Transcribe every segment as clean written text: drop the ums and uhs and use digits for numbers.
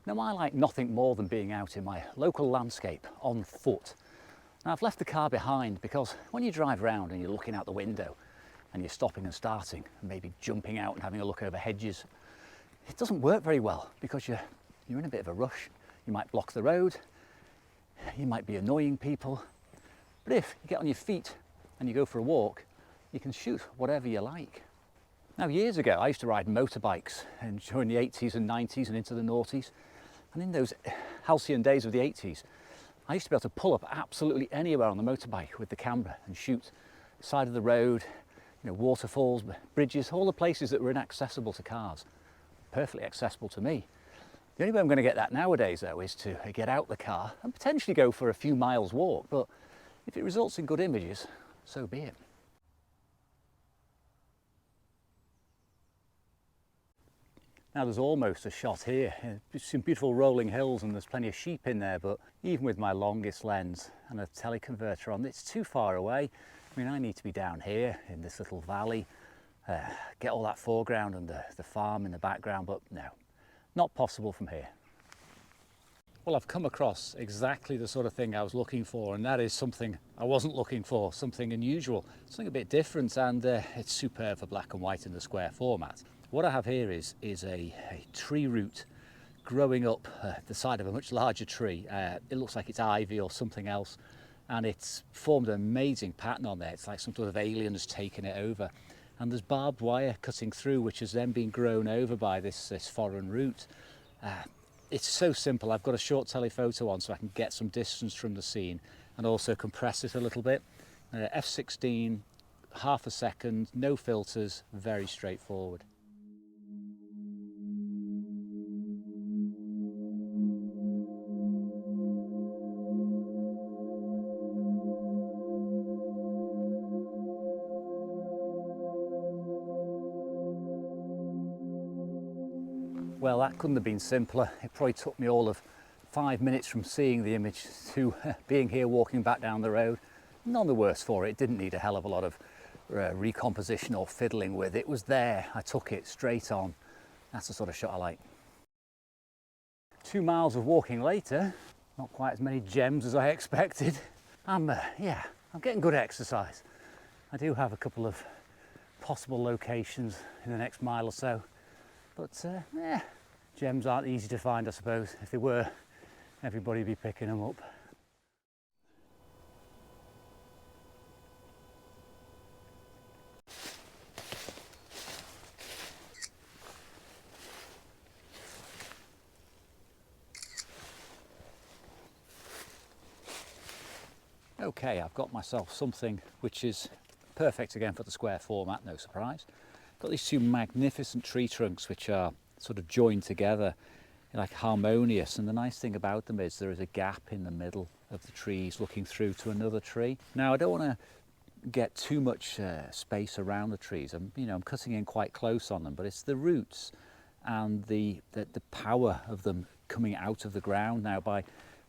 Now I like nothing more than being out in my local landscape on foot. Now I've left the car behind because when you drive around and you're looking out the window and you're stopping and starting and maybe jumping out and having a look over hedges, it doesn't work very well because you're in a bit of a rush. You might block the road, you might be annoying people, but if you get on your feet and you go for a walk, you can shoot whatever you like. Now years ago I used to ride motorbikes and during the 80s and 90s and into the noughties, and in those halcyon days of the 80s I used to be able to pull up absolutely anywhere on the motorbike with the camera and shoot side of the road, you know, waterfalls, bridges, all the places that were inaccessible to cars, perfectly accessible to me. The only way I'm going to get that nowadays though is to get out the car and potentially go for a few miles walk, but if it results in good images, so be it. Now there's almost a shot here, some beautiful rolling hills and there's plenty of sheep in there, but even with my longest lens and a teleconverter on, it's too far away. I mean, I need to be down here in this little valley, get all that foreground and the farm in the background, but no, not possible from here. Well, I've come across exactly the sort of thing I was looking for, and that is something I wasn't looking for, something unusual, something a bit different, and it's superb for black and white in the square format. What I have here is a tree root growing up the side of a much larger tree. It looks like it's ivy or something else, and it's formed an amazing pattern on there. It's like some sort of alien has taken it over. And there's barbed wire cutting through, which has then been grown over by this foreign root. It's so simple. I've got a short telephoto on so I can get some distance from the scene and also compress it a little bit. F16, half a second, no filters, very straightforward. Well, that couldn't have been simpler. It probably took me all of 5 minutes from seeing the image to being here walking back down the road. None the worse for it. It didn't need a hell of a lot of recomposition or fiddling with. It was there. I took it straight on. That's the sort of shot I like. 2 miles of walking later, not quite as many gems as I expected. I'm getting good exercise. I do have a couple of possible locations in the next mile or so. But gems aren't easy to find, I suppose. If they were, everybody would be picking them up. Okay, I've got myself something which is perfect again for the square format, no surprise. Got these two magnificent tree trunks which are sort of joined together, like harmonious, and the nice thing about them is there is a gap in the middle of the trees looking through to another tree. Now I don't want to get too much space around the trees. I'm cutting in quite close on them, but it's the roots and the power of them coming out of the ground. Now by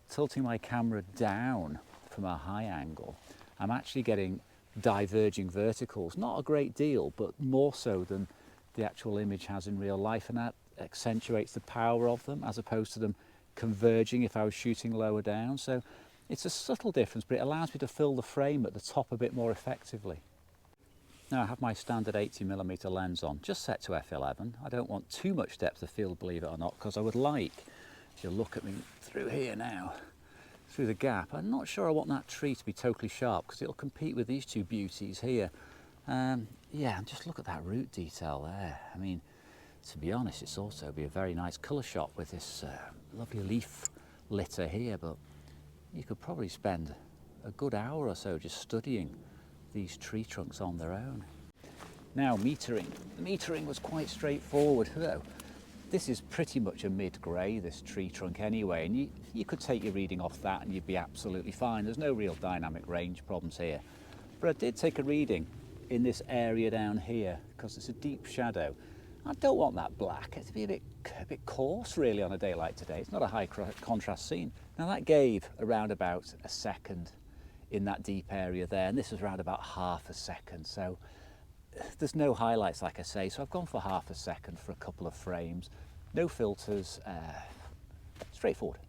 tilting my camera down from a high angle, I'm actually getting diverging verticals, not a great deal, but more so than the actual image has in real life, and that accentuates the power of them as opposed to them converging if I was shooting lower down. So it's a subtle difference, but it allows me to fill the frame at the top a bit more effectively. Now I have my standard 80mm lens on, just set to f11. I don't want too much depth of field, believe it or not, because I would like, if you look at me through here now, through the gap, I'm not sure I want that tree to be totally sharp because it'll compete with these two beauties here. Yeah, and just look at that root detail there. I mean, to be honest, it's also be a very nice colour shot with this lovely leaf litter here, but you could probably spend a good hour or so just studying these tree trunks on their own. Now metering. The metering was quite straightforward though. This is pretty much a mid-grey, this tree trunk anyway, and you could take your reading off that and you'd be absolutely fine. There's no real dynamic range problems here. But I did take a reading in this area down here because it's a deep shadow. I don't want that black. It'd be a bit coarse really on a day like today. It's not a high contrast scene. Now that gave around about a second in that deep area there, and this was around about half a second. So there's no highlights, like I say, so I've gone for half a second for a couple of frames. No filters, straightforward.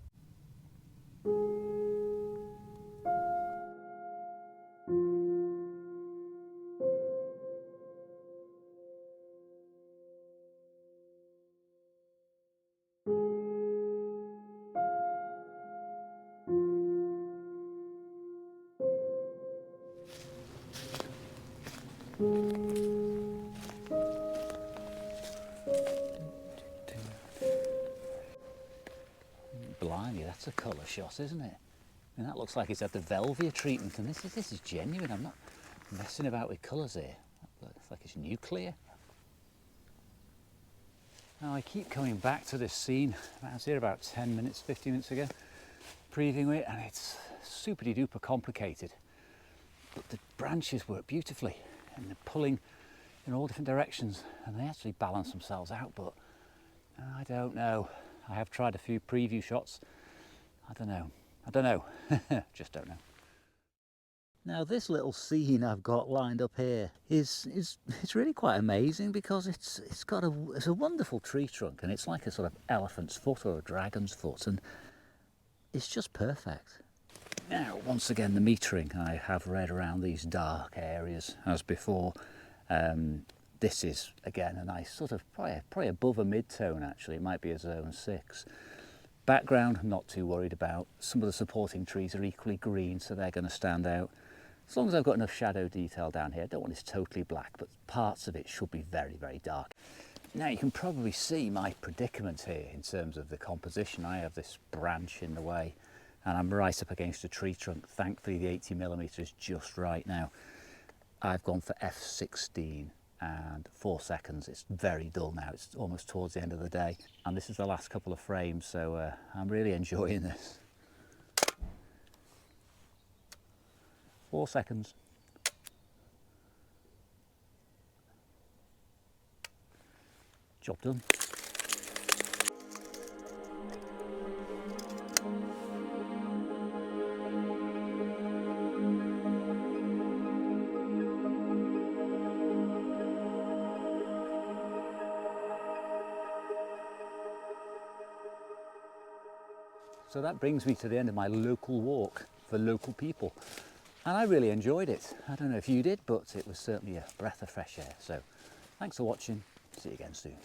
Blimey, that's a colour shot, isn't it? And that looks like it's had the Velvia treatment, and this is genuine. I'm not messing about with colours here. It's like it's nuclear. Now I keep coming back to this scene. I was here about 10 minutes, 15 minutes ago, previewing it, and it's super duper complicated. But the branches work beautifully, and they're pulling in all different directions, and they actually balance themselves out. But I don't know. I have tried a few preview shots. I don't know. Just don't know. Now this little scene I've got lined up here is it's really quite amazing, because it's a wonderful tree trunk, and it's like a sort of elephant's foot or a dragon's foot, and it's just perfect. Now once again, the metering, I have read around these dark areas as before. This is again a nice sort of probably above a mid-tone actually. It might be a zone 6. Background, I'm not too worried about. Some of the supporting trees are equally green, so they're going to stand out. As long as I've got enough shadow detail down here. I don't want this totally black, but parts of it should be very, very dark. Now you can probably see my predicament here in terms of the composition. I have this branch in the way, and I'm right up against a tree trunk. Thankfully the 80mm is just right now. I've gone for f16 and 4 seconds. It's very dull now. It's almost towards the end of the day, and this is the last couple of frames, so I'm really enjoying this. 4 seconds. Job done. So that brings me to the end of my local walk for local people. And I really enjoyed it. I don't know if you did, but it was certainly a breath of fresh air. So thanks for watching. See you again soon.